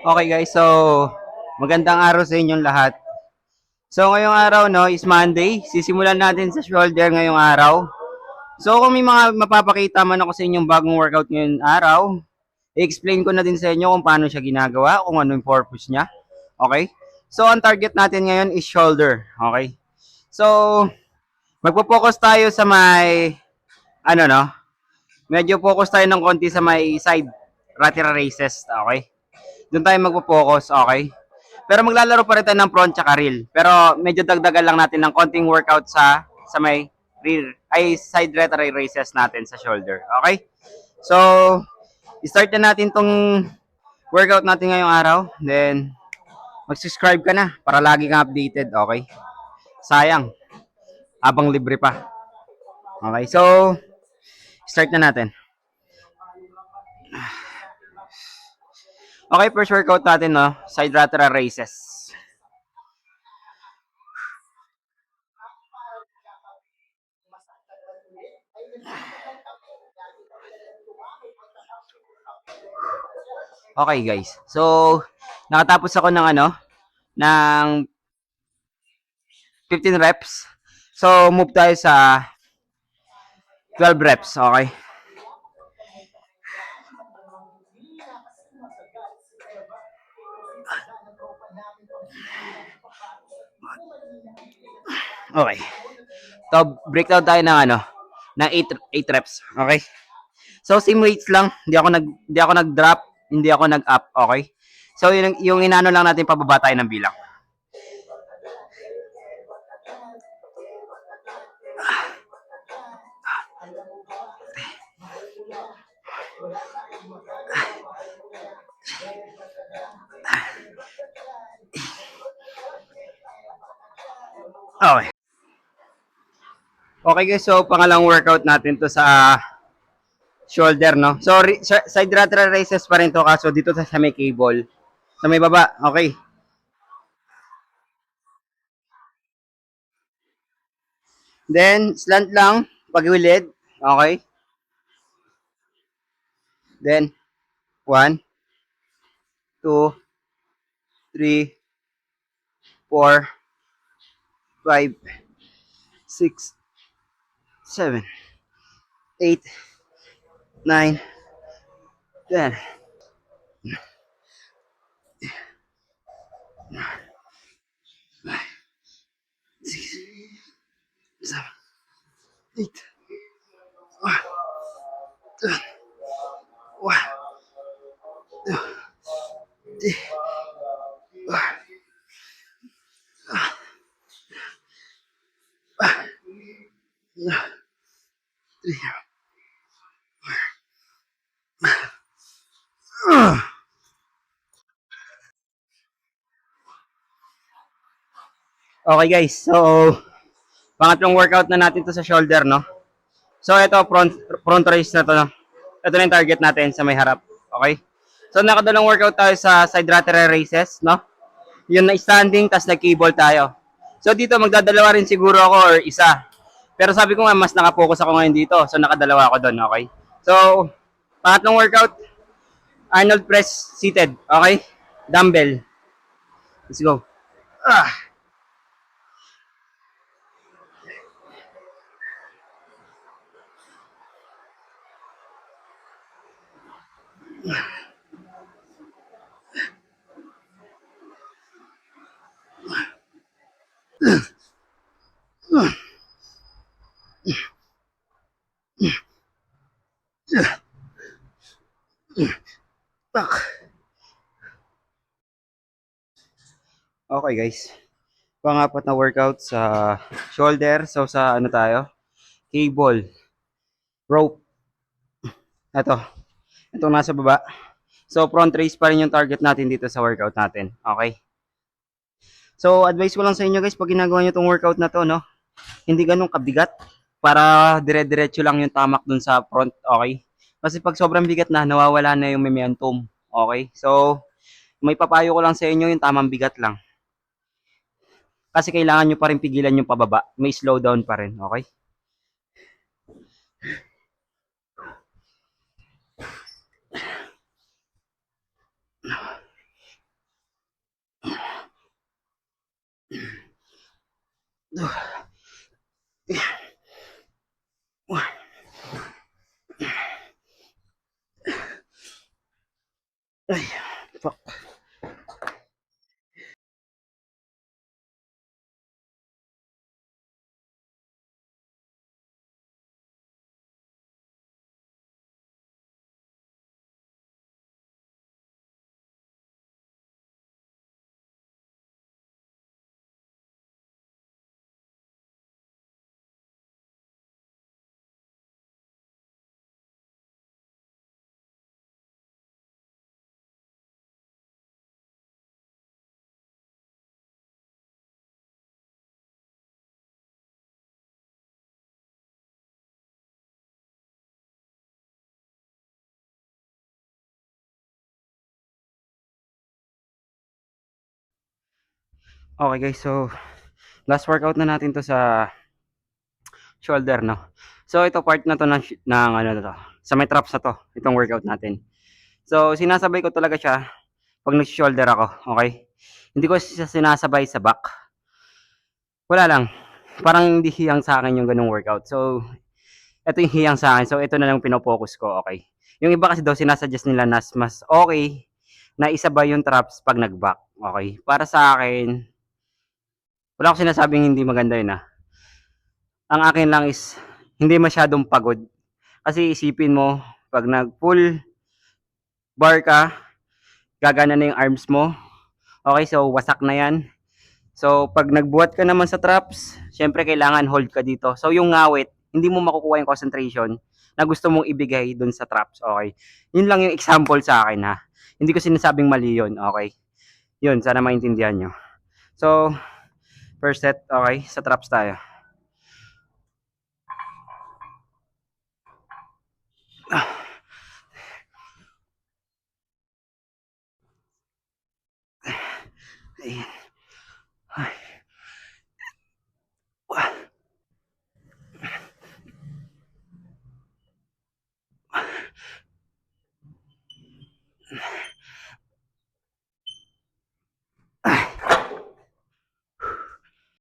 Okay guys, so magandang araw sa inyong lahat. So ngayong araw no is Monday. Sisimulan natin sa shoulder ngayong araw. So kung may mga mapapakita man ako sa inyong bagong workout ngayong araw, i-explain ko na din sa inyo kung paano siya ginagawa, kung ano yung purpose niya. Okay? So ang target natin ngayon is shoulder. Okay? So magpo-focus tayo sa may ano no, medyo focus tayo ng konti sa may side lateral raises. Okay? Doon tayo magpo-focus. Okay? Pero maglalaro pa rin tayo ng front tsaka rear. Pero medyo dagdagan lang natin ng konting workout sa may rear ay side lateral raises natin sa shoulder. Okay? So, start na natin tong workout natin ngayong araw. Then, mag-subscribe ka na para lagi kang updated. Okay? Sayang, habang libre pa. Okay? So, start na natin. Okay, first workout natin, no? Side lateral raises. Okay, guys. So, nakatapos ako ng ng 15 reps. So, move tayo sa 12 reps, okay? Okay. So, breakdown tayo ng ng 8 reps, okay? So, same weights lang. Hindi ako nag-drop, hindi ako nag-up, okay? So, yung inano lang natin pababa tayo ng bilang. Okay. Okay guys, so pangalang workout natin to sa shoulder, no? So, side lateral raises pa rin to kaso dito sa may cable. Sa may baba, okay. Then, slant lang, pagwilid, okay. Then, 1, 2, 3, 4, 5, 6, 7, 8, 9, 10. 6, 7, 8, 1, 2, 3, 4. Okay guys, so pangatlong workout na natin to sa shoulder, no? So ito, front raise na to, no? Ito na yung target natin sa may harap, okay? So nakadalang workout tayo sa side lateral raises, no? Yun na standing, tas nag-cable tayo. So dito magdadalawa rin siguro ako or isa. Pero sabi ko nga, mas nakapokus ako ngayon dito. So nakadalawa ako doon, okay? So, pangatlong workout, Arnold press seated, okay? Dumbbell. Let's go. Ah. Okay guys. Pangapat na workout sa shoulder. So sa ano tayo? Cable. Rope. Ito. Itong nasa baba. So front raise pa rin yung target natin dito sa workout natin. Okay? So advice ko lang sa inyo guys, pag ginagawa nyo itong workout na to, no? Hindi ganun kabigat. Para dire-diretso lang yung tamak dun sa front. Okay? Kasi pag sobrang bigat na, nawawala na yung momentum. Okay? So, may papayo ko lang sa inyo yung tamang bigat lang. Kasi kailangan nyo pa rin pigilan yung pababa. May slow down pa rin. Okay? Ay, fuck. Okay guys, so last workout na natin to sa shoulder, no? So ito part na to ng ano na to, sa may traps na to, itong workout natin. So sinasabay ko talaga siya pag nag-shoulder ako, okay? Hindi ko siya sinasabay sa back. Wala lang. Parang hindi hiyang sa akin yung ganung workout. So ito yung hiyang sa akin. So ito na lang pino-focus ko, okay? Yung iba kasi daw sinasuggest nila na mas okay na isabay yung traps pag nag-back, okay? Para sa akin, wala akong sinasabing hindi maganda yun, ah. Ang akin lang is hindi masyadong pagod. Kasi isipin mo, pag nag-full bar ka, gagana na yung arms mo. Okay, so wasak na yan. So pag nagbuhat ka naman sa traps, syempre kailangan hold ka dito. So yung ngawit, hindi mo makukuha yung concentration na gusto mong ibigay dun sa traps. Okay. Yun lang yung example sa akin, ha. Hindi ko sinasabing mali yun. Okay. Yun, sana maintindihan nyo. So, first set, okay, sa traps tayo. Ayan.